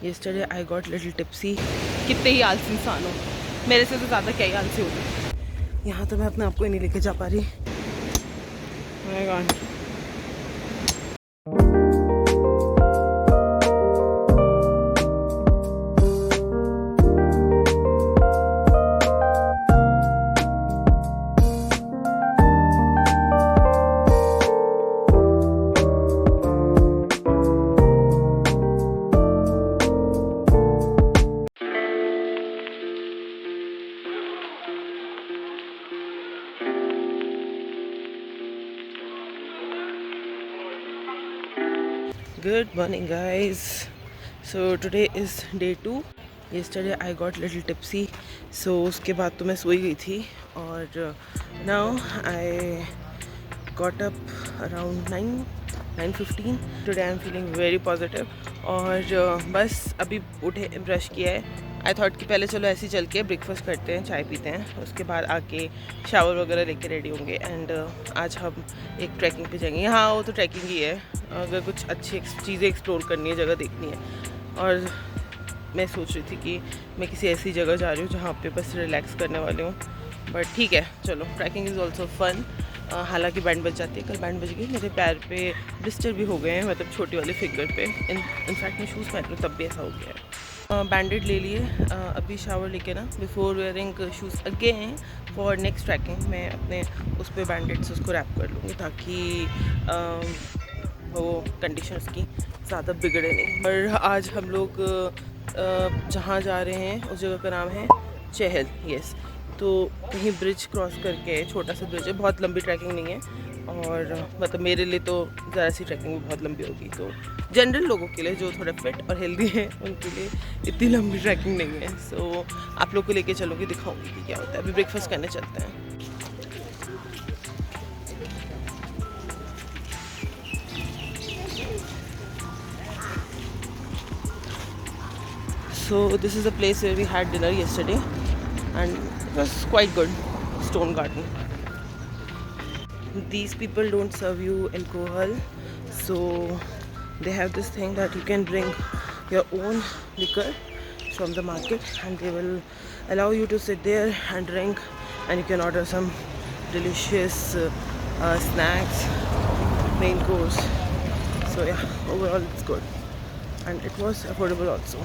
Yesterday I got little tipsy. कितने ही आलसी इंसान हो, मेरे से तो ज़्यादा क्या ही आलसी होगी। यहाँ तो मैं अपने आप को ही नहीं लेके जा पा रही। My God. Good morning guys. So today is day 2. Yesterday I got little tipsy. So उसके बाद तो मैं सोई गई थी और now I got up around 9:15. Today I am feeling very positive. और बस अभी उठे, ब्रश किया है। आई थॉट कि पहले चलो ऐसे ही चल के ब्रेकफास्ट करते हैं, चाय पीते हैं, उसके बाद आके शावर वगैरह लेके रेडी होंगे। एंड आज हम एक ट्रैकिंग पे जाएंगे। यहाँ वो तो ट्रैकिंग ही है, अगर कुछ अच्छी चीज़ें एक्सप्लोर करनी है, जगह देखनी है। और मैं सोच रही थी कि मैं किसी ऐसी जगह जा रही हूँ जहाँ पे बस रिलैक्स करने वाले हूँ। बट ठीक है, चलो, ट्रैकिंग इज़ ऑल्सो फन। हालांकि बैंड बज जाती है, कल बैंड बज गई, मेरे पैर पे ब्लिस्टर भी हो गए हैं, मतलब छोटी वाले फिंगर पे। इनफैक्ट मैं शूज़ पहन लूँ तब भी ऐसा हो गया है। बैंडेड ले लिए, अभी शावर लेके ना, before wearing shoes again for next trekking मैं अपने उस पर बैंडेड से उसको रैप कर लूँगी ताकि वो कंडीशन उसकी ज़्यादा बिगड़े नहीं। और आज हम लोग जहाँ जा रहे हैं उस जगह का नाम है चहल। यस, तो कहीं ब्रिज क्रॉस करके, छोटा सा ब्रिज है, बहुत लंबी ट्रैकिंग नहीं है। और मतलब मेरे लिए तो ज़रा सी ट्रैकिंग भी बहुत लंबी होगी, तो जनरल लोगों के लिए जो थोड़ा फिट और हेल्दी हैं उनके लिए इतनी लंबी ट्रैकिंग नहीं है। सो आप लोग को लेके चलूँगी, दिखाऊंगी कि क्या होता है। अभी ब्रेकफास्ट करने चलते हैं। So this is the place where we had dinner yesterday and it was quite good. Stone Garden. These people don't serve you alcohol, so they have this thing that you can bring your own liquor from the market and they will allow you to sit there and drink, and you can order some delicious snacks, main course. So yeah, overall it's good and it was affordable also.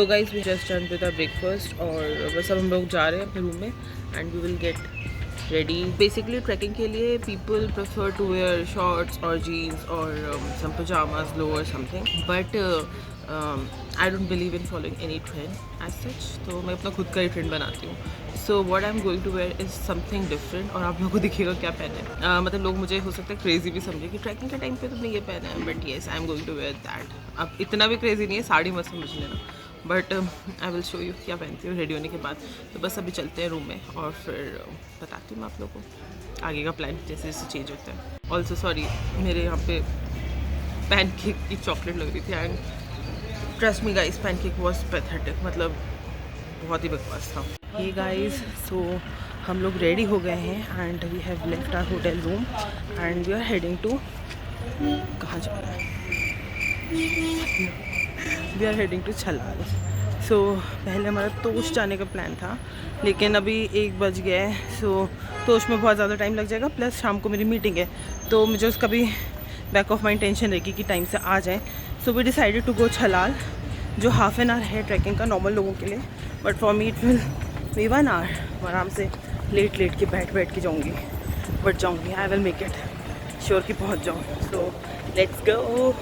So guys we just done with our breakfast और बस अब हम लोग जा रहे हैं अपने room में and we will get ready. Basically trekking के लिए people prefer to wear shorts और जीन्स और some pyjamas lower something, but I don't believe in following any trend as such. तो मैं अपना खुद का ही ट्रेंड बनाती हूँ. So what I am going to wear is something different. और आप लोगों को दिखेगा क्या पहने. मतलब लोग मुझे हो सकता है क्रेजी भी समझे कि ट्रैकिंग के टाइम पे तुमने ये पहना है, but yes I am going to wear that. अब इतना भी क्रेजी नहीं है, साड़ी मत समझ लेना, but I will show you क्या पहनती हूँ रेडी होने के बाद. तो बस अभी चलते हैं रूम में और फिर बताती हूँ मैं आप लोगों को आगे का प्लान जैसे जैसे चेंज होता है. ऑल्सो सॉरी, मेरे यहाँ पे पैनकेक की चॉकलेट लग रही थी and trust me guys, pancake was pathetic. मतलब बहुत ही बकवास था. हे गाइस, सो हम लोग रेडी हो गए हैं and we have left our hotel room and we are heading to, कहाँ जा रहे हैं, we are heading to Chalal. So पहले हमारा तोश जाने का प्लान था, लेकिन अभी 1 बज गया है. सो तोश में बहुत ज़्यादा टाइम लग जाएगा, प्लस शाम को मेरी मीटिंग है, तो मुझे उसका भी बैक ऑफ माइंड टेंशन रहेगी कि टाइम से आ जाए. So we decided to go Chhalal, जो हाफ एन आवर है ट्रैकिंग का नॉर्मल लोगों के लिए, but for me it will be 1 hour. आराम से लेट के बैठ के जाऊँगी, बट जाऊँगी. I will make it sure कि पहुँच जाऊँ. So let's go.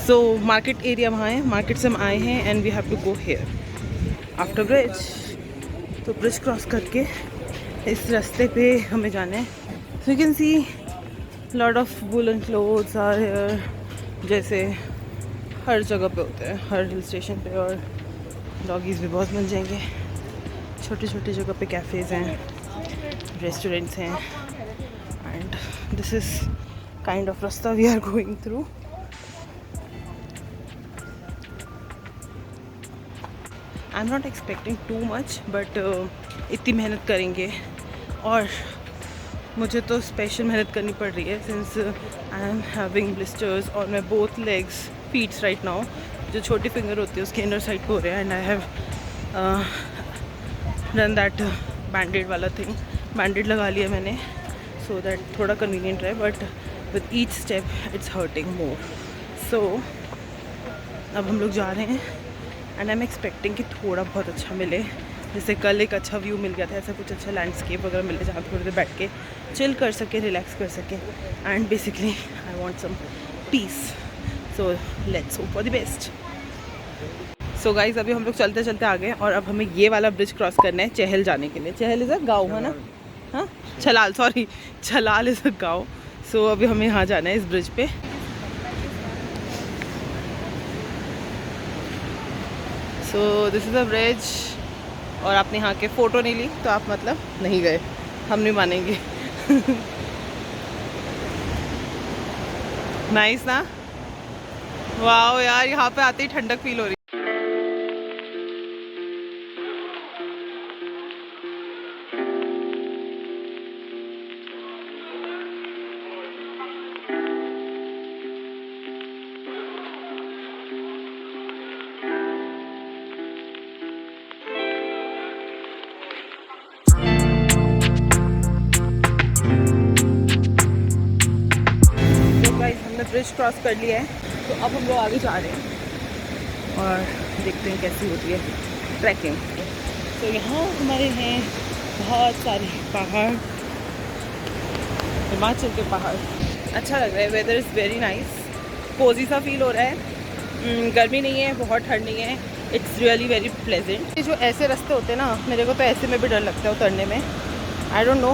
So market area वहाँ है, मार्केट से हम आए हैं and we have to go here after bridge. तो ब्रिज क्रॉस करके इस रास्ते पे हमें जाना है. So you can see lot of woollen clothes are here, जैसे हर जगह पे होते हैं, हर हिल स्टेशन पे. और डॉगीज़ भी बहुत मिल जाएंगे. छोटे छोटे जगह पे कैफ़ेज़ हैं, रेस्टोरेंट्स हैं and this is kind of रास्ता we are going through. I am not expecting too much, but इतनी मेहनत करेंगे और मुझे तो स्पेशल मेहनत करनी पड़ रही है since I am having blisters और मैं both legs feets right now. जो छोटी फिंगर होती है उसके इनर साइड को हो रहे हैं and I have done that band-aid वाला थिंग. बैंडेड लगा लिया मैंने सो दैट थोड़ा कन्वीनियंट रहे, but with each step it's hurting more. So अब हम लोग जा रहे हैं एंड आई एम एक्सपेक्टिंग कि थोड़ा बहुत अच्छा मिले. जैसे कल एक अच्छा व्यू मिल गया था, ऐसा कुछ अच्छा लैंडस्केप वगैरह मिले जहाँ थोड़ी देर बैठ के चिल कर सके, रिलैक्स कर सके. And basically I want some peace. So let's hope for the best. So guys अभी हम लोग चलते चलते आ गए और अब हमें ये वाला ब्रिज क्रॉस करना है चहल जाने के लिए. चहल इज़ अ गाँव है ना, हाँ Chhalal, sorry Chhalal is a गाँव. सो अभी हमें यहाँ जाना है इस ब्रिज पे. So this is a bridge. और आपने यहाँ के फ़ोटो नहीं ली तो आप मतलब नहीं गए, हम नहीं मानेंगे. नाइस ना, वाह यार, यहाँ पे आते ही ठंडक फील हो रही. हमने ब्रिज क्रॉस कर लिया है, तो अब हम लोग आगे जा रहे हैं और देखते हैं कैसी होती है ट्रैकिंग. तो यहाँ हमारे हैं बहुत सारे पहाड़, हिमाचल के पहाड़. अच्छा लग रहा है, weather is very nice, cosy सा फील हो रहा है. गर्मी नहीं है, बहुत ठंड नहीं है, इट्स रियली वेरी प्लेजेंट. ये जो ऐसे रास्ते होते हैं ना, मेरे को तो ऐसे में भी डर लगता है उतरने में. आई डोंट नो,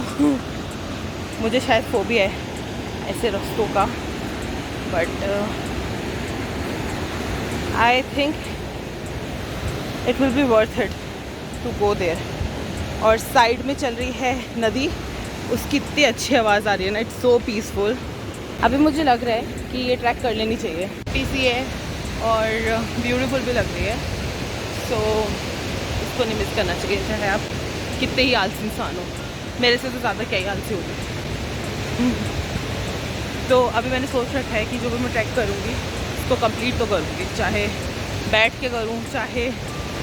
मुझे शायद फोबिया है ऐसे रास्तों का, but I think it will be worth it to go there. और साइड में चल रही है नदी, उसकी इतनी अच्छी आवाज़ आ रही है ना, इट्स सो पीसफुल. अभी मुझे लग रहा है कि ये ट्रैक कर लेनी चाहिए. पीसी है और ब्यूटीफुल भी लग रही है, सो इसको नहीं मिस करना चाहिए, चाहे आप कितने ही आलसी इंसान हो. मेरे से तो ज़्यादा क्या ही आलसी होगी. तो अभी मैंने सोच रखा है कि जो भी मैं ट्रैक करूँगी उसको कंप्लीट तो करूँगी, चाहे बैठ के करूँ चाहे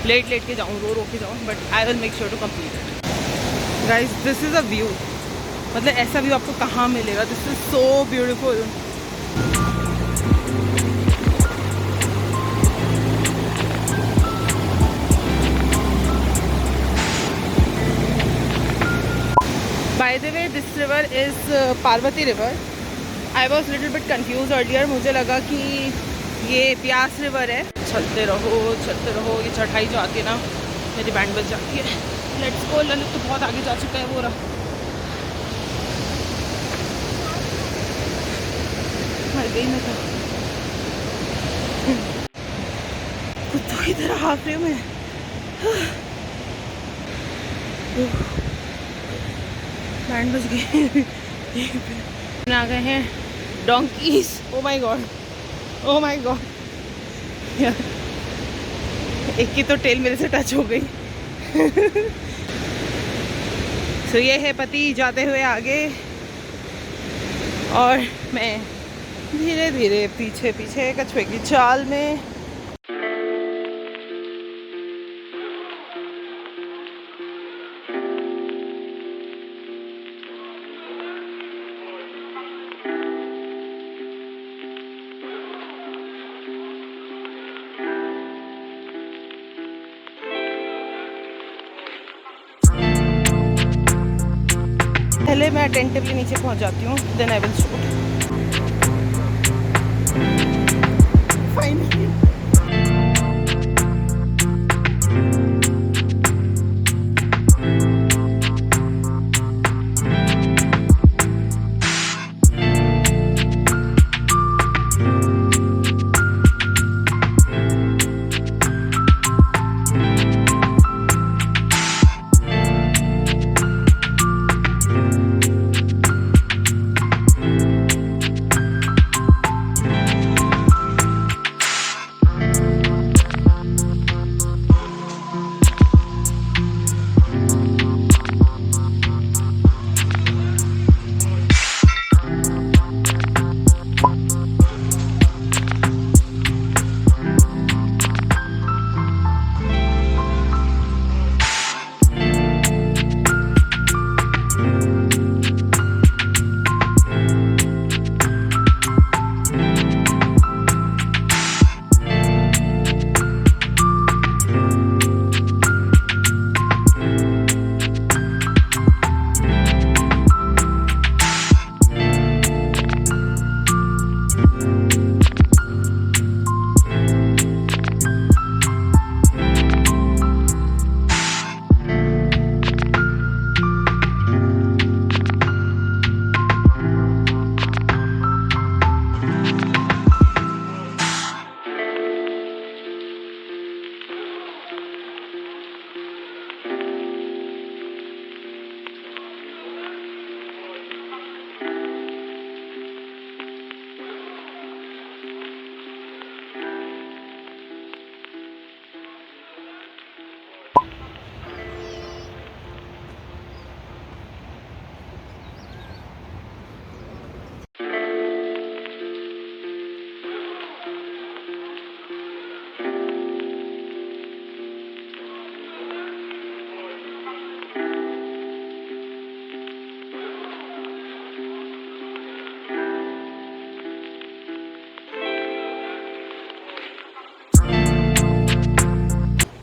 लेट के जाऊँ, रो के जाऊँ, but I will make sure to complete it. Guys this is a view, मतलब ऐसा व्यू आपको कहाँ मिलेगा। This is so beautiful. By the way, this river is Parvati river. I was little bit confused earlier. मुझे लगा कि ये प्यास रिवर है। चलते रहो। ये चढ़ाई जो आती है ना, मेरी बैंड बज जाती है। Let's go. ललित तो बहुत आगे जा चुका है, वो रहा। मर गई मैं तो। कुत्तों की तरह हाफ रही हूँ मैं। बैंड बज गई। आ गए हैं donkey's. Oh my God, oh my God. एक की तो टेल मेरे से टच हो गई। सो ये है पति जाते हुए आगे और मैं धीरे धीरे पीछे पीछे कछुए की चाल में। पहले मैं अटेंटिवली नीचे पहुंच जाती हूँ, then I will shoot. Finally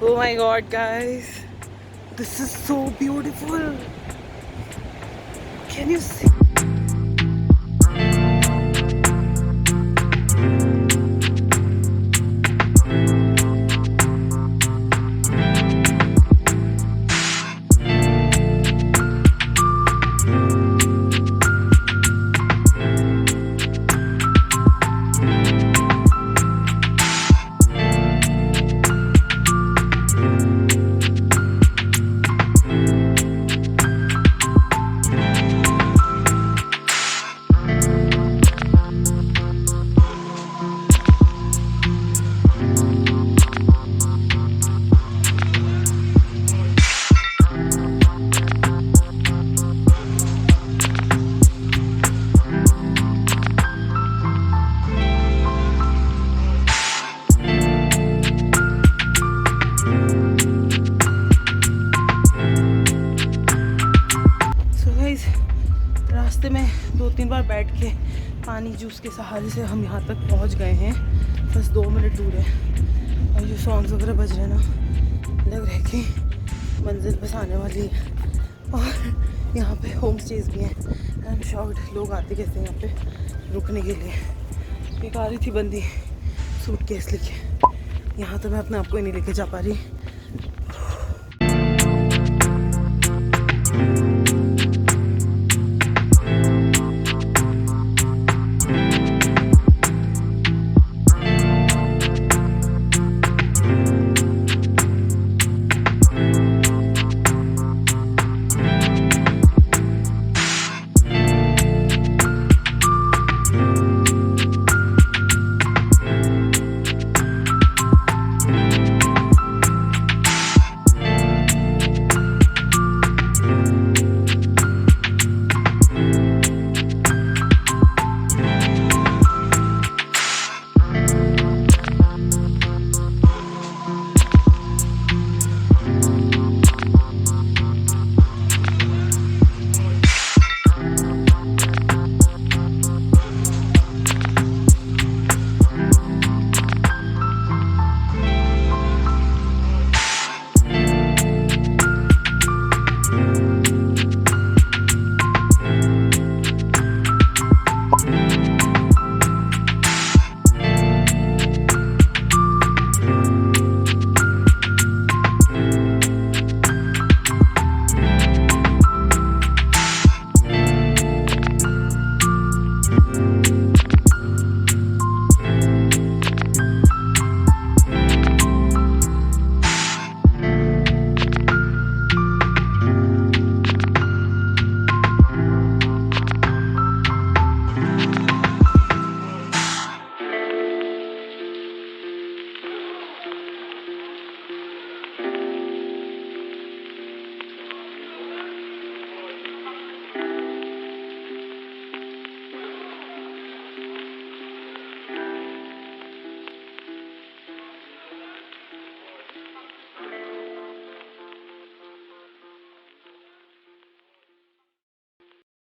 Oh my god, guys, this is so beautiful. Can you see? 2-3 बार बैठ के पानी जूस के सहारे से हम यहाँ तक पहुँच गए हैं। बस 2 मिनट दूर है और ये सॉन्ग्स वगैरह बज रहे हैं ना, लग रहा है कि मंजिल बस आने वाली है। और यहाँ पे होम स्टेज भी हैं। आई एम शॉक्ड लोग आते कैसे यहाँ पे रुकने के लिए। एक आ रही थी बंदी सूटकेस लेके, यहाँ तो मैं अपने आप को ही नहीं लेके जा पा रही।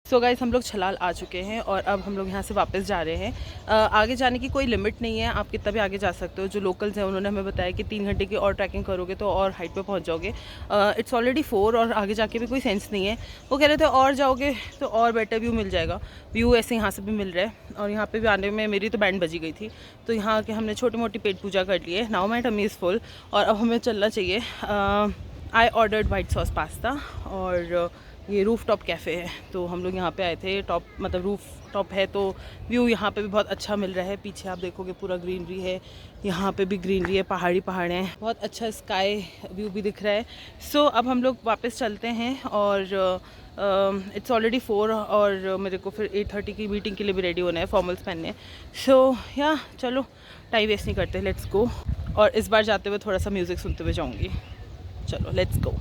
सो गाइस हम लोग छलाल आ चुके हैं और अब हम लोग यहाँ से वापस जा रहे हैं। आगे जाने की कोई लिमिट नहीं है, आप कितना भी आगे जा सकते हो। जो लोकल्स हैं उन्होंने हमें बताया कि 3 घंटे की और ट्रैकिंग करोगे तो और हाइट पे पहुँच जाओगे। इट्स ऑलरेडी 4 और आगे जाके भी कोई सेंस नहीं है। वो कह रहे थे और जाओगे तो और बेटर व्यू मिल जाएगा। व्यू ऐसे यहाँ से भी मिल रहा है और यहाँ पर भी आने में मेरी तो बैंड बजी गई थी, तो यहाँ आके हमने छोटी मोटी पेट पूजा कर ली है। Now my tummy is full और अब हमें चलना चाहिए। I ordered white sauce pasta और ये रूफ़ टॉप कैफ़े है, तो हम लोग यहाँ पे आए थे। टॉप मतलब रूफ़ टॉप है तो व्यू यहाँ पे भी बहुत अच्छा मिल रहा है। पीछे आप देखोगे पूरा ग्रीनरी है, यहाँ पे भी ग्रीनरी है, पहाड़ हैं, बहुत अच्छा स्काई व्यू भी दिख रहा है। सो अब हम लोग वापस चलते हैं और इट्स ऑलरेडी 4 और मेरे को फिर 8:30 की मीटिंग के लिए भी रेडी होना है, फॉर्मल्स पहनने। सो या चलो टाइम वेस्ट नहीं करते, लेट्स गो। और इस बार जाते हुए थोड़ा सा म्यूज़िक सुनते हुए जाऊँगी। चलो लेट्स गो,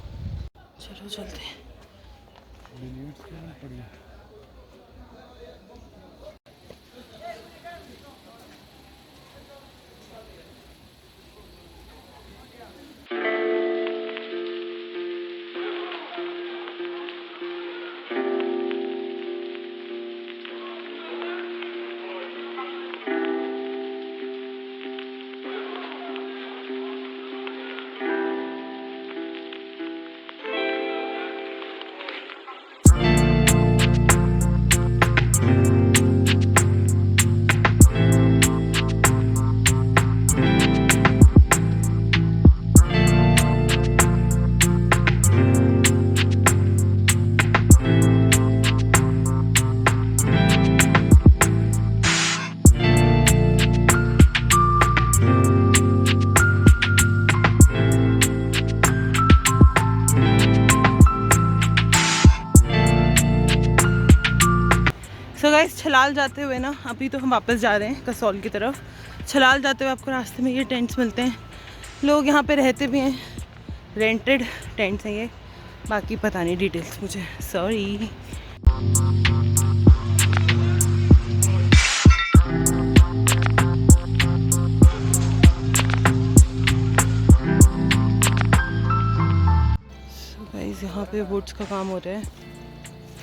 चलो चलते हैं। गाइस छलाल जाते हुए ना, अभी तो हम वापस जा रहे हैं कसौल की तरफ। छलाल जाते हुए आपको रास्ते में ये टेंट्स मिलते हैं, लोग यहाँ पे रहते भी हैं, रेंटेड टेंट्स हैं ये, बाकी पता नहीं डिटेल्स मुझे, सॉरी। गाइस यहाँ पे वुड्स का काम हो रहा है,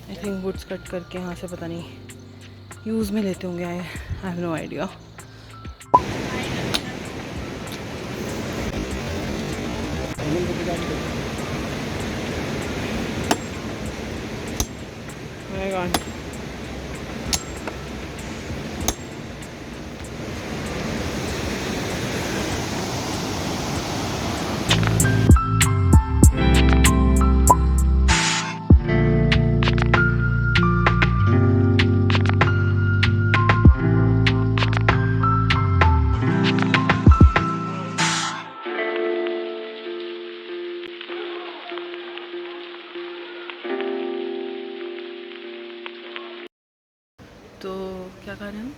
आई थिंक वुड्स कट करके यहाँ से पता नहीं यूज़ में लेते होंगे। I have no idea. My god. तो क्या कर रहे हैं हम?